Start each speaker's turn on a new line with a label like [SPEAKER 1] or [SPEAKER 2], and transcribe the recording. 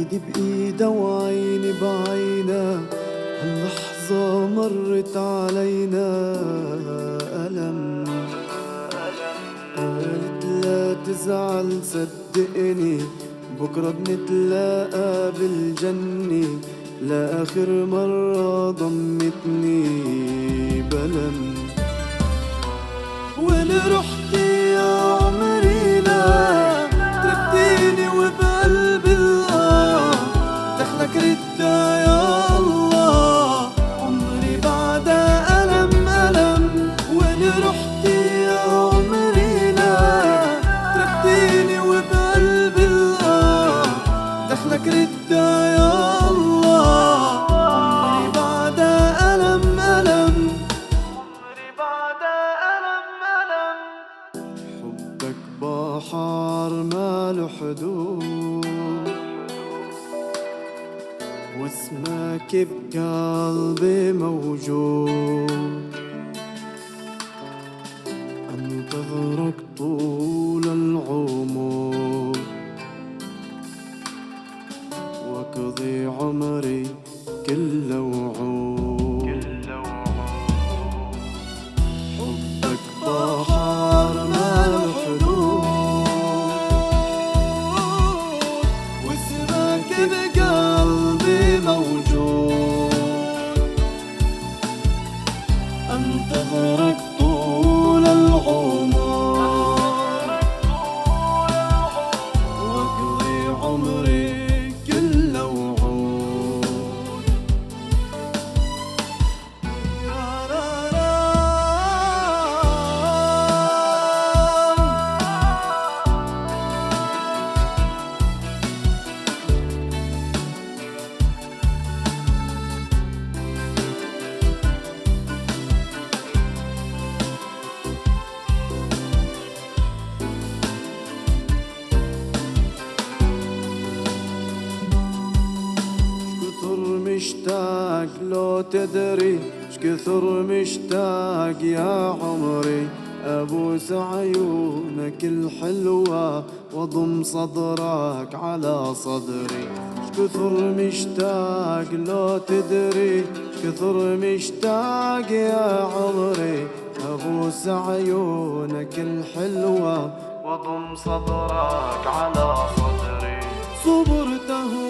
[SPEAKER 1] ايدي بايده وعيني بعينه، هاللحظة مرت علينا ألم. قالت لا تزعل صدقني، بكرة بنتلاقى بالجنة، لآخر مرة ضمتني بلم. وين رحتي يا عمري لا تركتيني، وبقلبي الآه دخلك ردة يا الله، عمري بعدها ألم ألم. وين رحتي يا عمري لا تركتيني، وبقلبي الآه دخلك ردة يا الله، عمري بعدها ألم ألم، عمري بعدها ألم ألم. حبك بحر ماله حدود، واسمك بقلبي موجود، انتظرك طول العمر، واقضي عمري كله وعود. حبك بحر ماله حدود، واسمك بقلبي موجود، انتظرك طول العمر، واقضي عمري كله وعود. مشتاق لو تدري، شكثر مشتاق يا عمري، أبوس عيونك الحلوة واضم صدرك على صدري. شكثر مشتاق لو تدري، شكثر مشتاق يا عمري، أبوس عيونك الحلوة واضم صدرك على صدري. صبرته